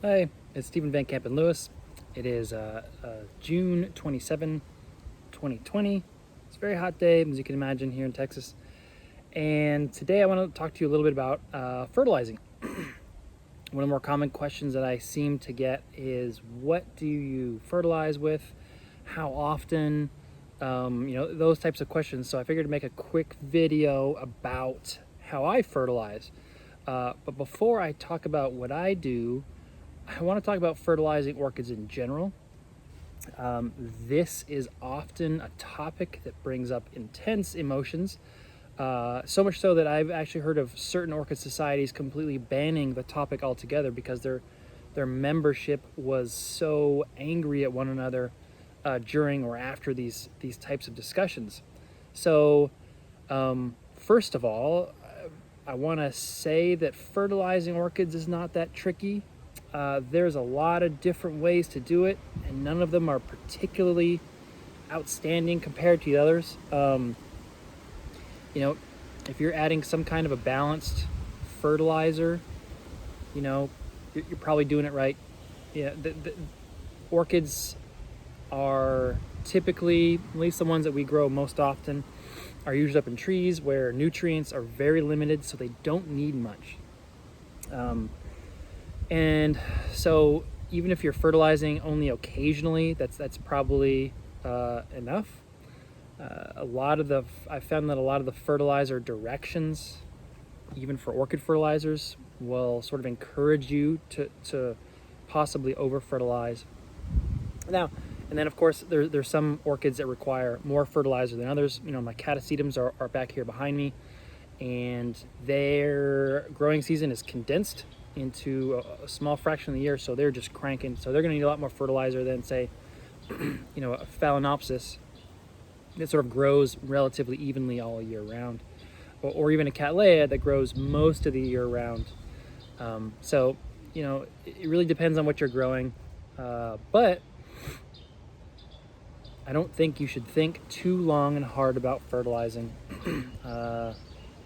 Hi, it's Stephen Van Kampen-Lewis. It is June 27, 2020. It's a very hot day, as you can imagine, here in Texas. And today I want to talk to you a little bit about fertilizing. One of the more common questions that I seem to get is, what do you fertilize with? How often? Those types of questions. So I figured to make a quick video about how I fertilize. But before I talk about what I do, I want to talk about fertilizing orchids in general. This is often a topic that brings up intense emotions, so much so that I've actually heard of certain orchid societies completely banning the topic altogether because their membership was so angry at one another during or after these types of discussions. So first of all, I want to say that fertilizing orchids is not that tricky. There's a lot of different ways to do it, and none of them are particularly outstanding compared to the others. If you're adding some kind of a balanced fertilizer, you're probably doing it right. The orchids are typically, at least the ones that we grow most often, are used up in trees where nutrients are very limited, so they don't need much. And so even if you're fertilizing only occasionally, that's probably enough. I found that a lot of the fertilizer directions, even for orchid fertilizers, will sort of encourage you to possibly over fertilize. Now, and then of course there's some orchids that require more fertilizer than others. My catacetums are back here behind me, and their growing season is condensed into a small fraction of the year, so they're just cranking. So they're going to need a lot more fertilizer than, say, a phalaenopsis that sort of grows relatively evenly all year round, or even a cattleya that grows most of the year round. So it really depends on what you're growing, but I don't think you should think too long and hard about fertilizing.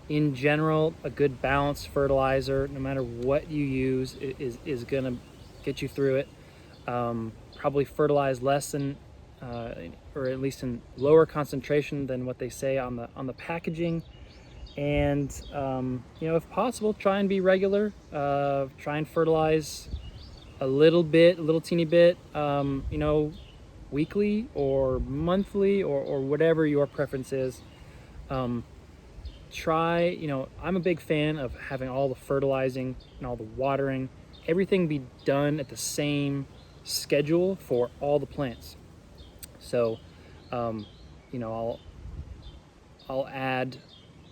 In general, a good balanced fertilizer, no matter what you use, is going to get you through it. Probably fertilize less than, or at least in lower concentration than what they say on the packaging. And if possible, try and be regular. Try and fertilize a little teeny bit, weekly or monthly or whatever your preference is. I'm a big fan of having all the fertilizing and all the watering, everything be done at the same schedule for all the plants. So, I'll add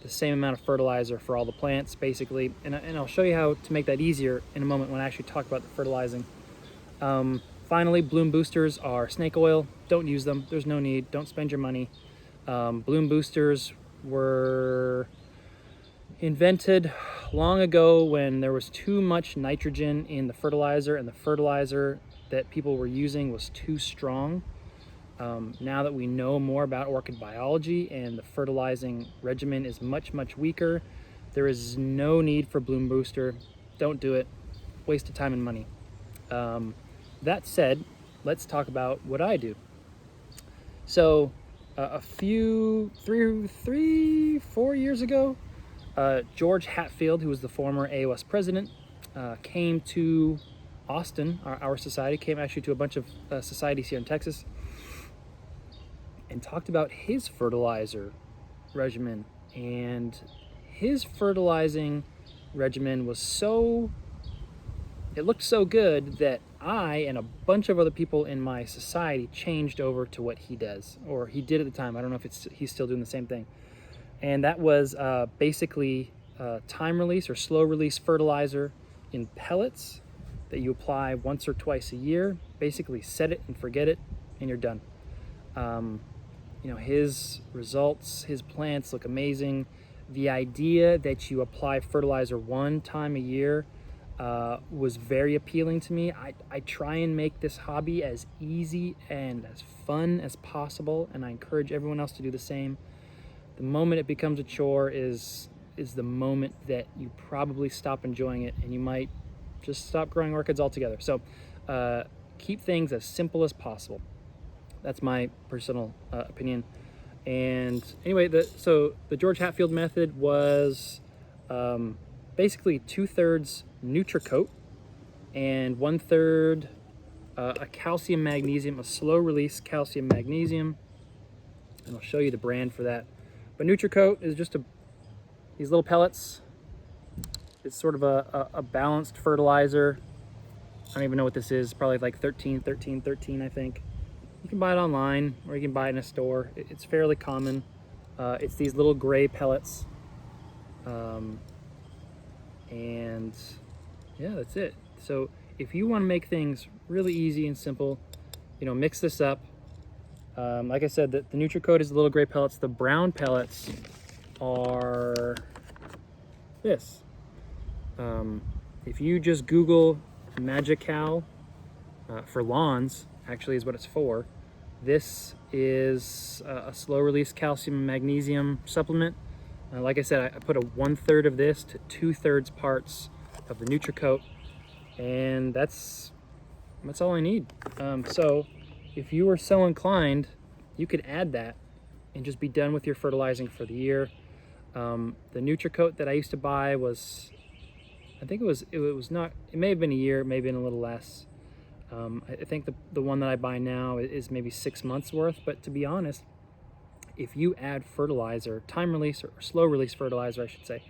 the same amount of fertilizer for all the plants, basically, and I'll show you how to make that easier in a moment when I actually talk about the fertilizing. Finally, bloom boosters are snake oil. Don't use them. There's no need. Don't spend your money. Bloom boosters were invented long ago when there was too much nitrogen in the fertilizer, and the fertilizer that people were using was too strong. Now that we know more about orchid biology and the fertilizing regimen is much weaker, there is no need for bloom booster. Don't do it. Waste of time and money. That said, let's talk about what I do. So a few, 4 years ago, George Hatfield, who was the former AOS president, came to Austin. Our society came actually to a bunch of societies here in Texas, and talked about his fertilizer regimen. And his fertilizing regimen it looked so good that I and a bunch of other people in my society changed over to what he does, or he did at the time. I don't know if he's still doing the same thing. And that was basically time release or slow release fertilizer in pellets that you apply once or twice a year. Basically set it and forget it, and you're done. His results, his plants look amazing. The idea that you apply fertilizer one time a year was very appealing to me. I try and make this hobby as easy and as fun as possible, and I encourage everyone else to do the same. The moment it becomes a chore is the moment that you probably stop enjoying it, and you might Just stop growing orchids altogether. So keep things as simple as possible. That's my personal opinion. And anyway, so the George Hatfield method was basically 2/3 Nutricoat and 1/3 a calcium magnesium, a slow release calcium magnesium. And I'll show you the brand for that. But Nutricoat is just these little pellets. It's sort of a balanced fertilizer. I don't even know what this is, probably like 13, 13, 13, I think. You can buy it online or you can buy it in a store. It's fairly common. It's these little gray pellets. And yeah, that's it. So if you want to make things really easy and simple, mix this up. Like I said, the Nutricoat is the little gray pellets. The brown pellets are this. If you just Google Magical for lawns, actually is what it's for. This is a slow release calcium and magnesium supplement. Like I said, I put a 1/3 of this to 2/3 parts of the Nutricoat, and that's all I need. So if you were so inclined, you could add that and just be done with your fertilizing for the year. The Nutricoat that I used to buy was, I think it may have been a year, it may have been a little less. I think the one that I buy now is maybe 6 months worth, but to be honest, if you add fertilizer, time release or slow release fertilizer, I should say,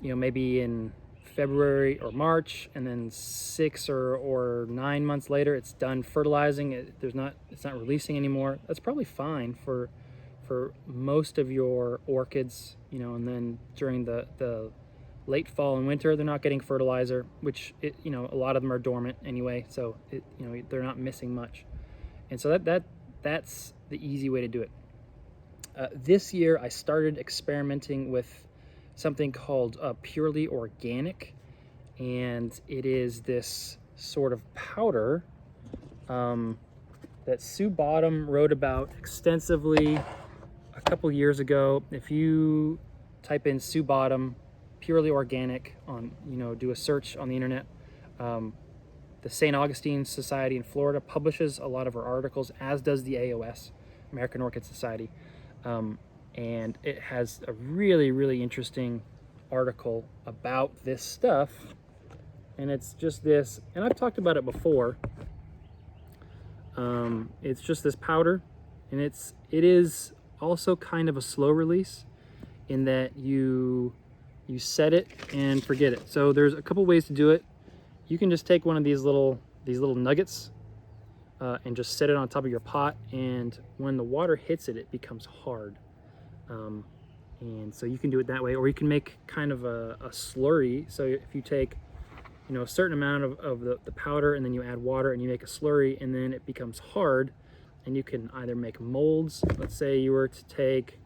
maybe in February or March, and then 6 or 9 months later, it's done fertilizing. It's not releasing anymore. That's probably fine for most of your orchids, and then during the late fall and winter, they're not getting fertilizer, which a lot of them are dormant anyway, so they're not missing much. And so that's the easy way to do it. This year I started experimenting with something called Purely Organic, and it is this sort of powder that Sue Bottom wrote about extensively a couple years ago. If you type in Sue Bottom Purely Organic on, do a search on the internet, the St. Augustine Society in Florida publishes a lot of her articles, as does the AOS, American Orchid Society. And it has a really, really interesting article about this stuff. And it's just this, and I've talked about it before. It's just this powder, and it is also kind of a slow release in that you set it and forget it. So there's a couple ways to do it. You can just take one of these little nuggets and just set it on top of your pot, and when the water hits it, it becomes hard. And so you can do it that way, or you can make kind of a slurry. So if you take a certain amount of the powder, and then you add water and you make a slurry, and then it becomes hard, and you can either make molds. Let's say you were to take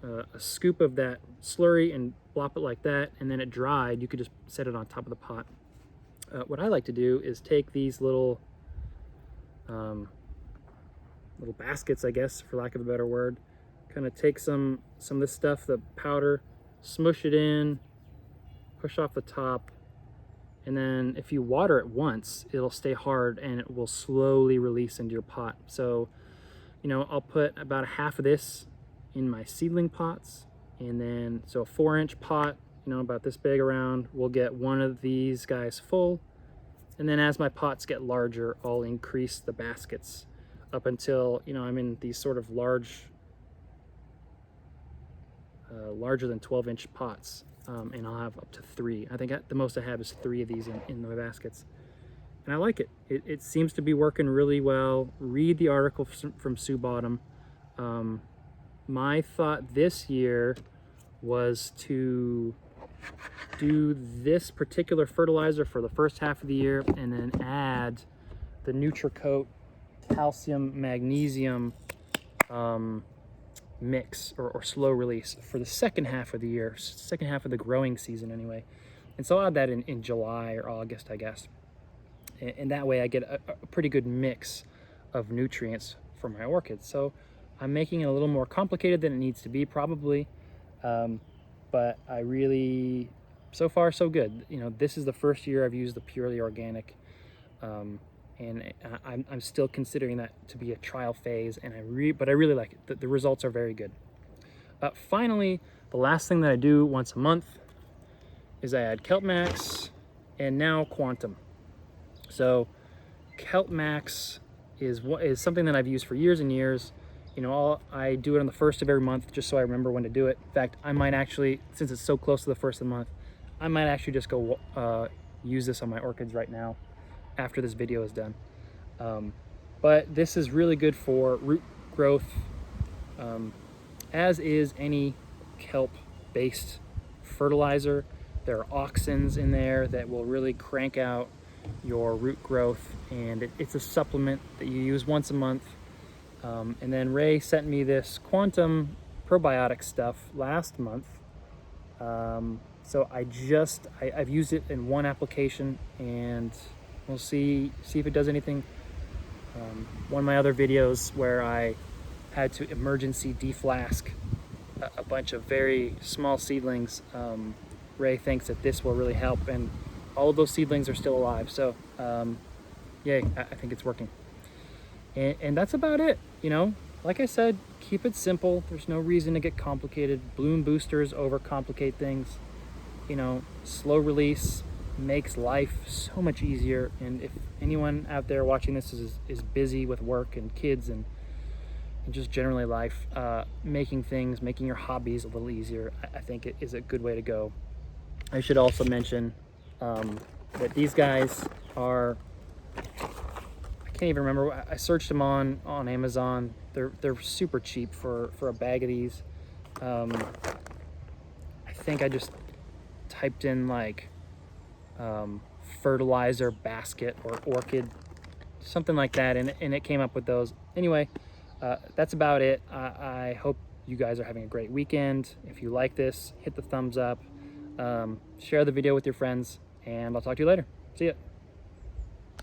a scoop of that slurry and plop it like that, and then it dried, you could just set it on top of the pot. What I like to do is take these little baskets, I guess, for lack of a better word, kind of take some of this stuff, the powder, smush it in, push off the top, and then if you water it once, it'll stay hard and it will slowly release into your pot. So, I'll put about half of this in my seedling pots, and then, so a 4-inch pot, about this big around, will get one of these guys full. And then as my pots get larger, I'll increase the baskets up until, I'm in these sort of larger than 12-inch pots. And I'll have up to 3. I think the most I have is 3 of these in my baskets. And I like it. It seems to be working really well. Read the article from Sue Bottom. My thought this year was to do this particular fertilizer for the first half of the year, and then add the Nutricoat calcium magnesium mix or slow release for the second half of the year, second half of the growing season anyway. And so I'll add that in July or August, I guess. And that way I get a pretty good mix of nutrients for my orchids. So I'm making it a little more complicated than it needs to be, probably. But I really so far so good. You know, this is the first year I've used the purely organic, and I'm still considering that to be a trial phase, and but I really like it. The results are very good. Finally, the last thing that I do once a month is I add Kelp Max and now Quantum. So Kelp Max is something that I've used for years and years. You know, I do it on the first of every month just so I remember when to do it. In fact, I might actually, since it's so close to the first of the month, I might actually just go use this on my orchids right now after this video is done. But this is really good for root growth, as is any kelp-based fertilizer. There are auxins in there that will really crank out your root growth, and it's a supplement that you use once a month. And then Ray sent me this Quantum probiotic stuff last month. So I've used it in one application, and we'll see if it does anything. One of my other videos where I had to emergency deflask a bunch of very small seedlings, Ray thinks that this will really help, and all of those seedlings are still alive. So yay, I think it's working. And that's about it. You know, like I said, keep it simple. There's no reason to get complicated. Bloom boosters overcomplicate things. You know, slow release makes life so much easier. And if anyone out there watching this is busy with work and kids and just generally life, making your hobbies a little easier, I think it is a good way to go. I should also mention that these guys are, I can't even remember, I searched them on Amazon. They're super cheap for a bag of these. I think I just typed in like fertilizer basket or orchid, something like that, and it came up with those. Anyway, that's about it. I hope you guys are having a great weekend. If you like this, hit the thumbs up, share the video with your friends, and I'll talk to you later. See ya.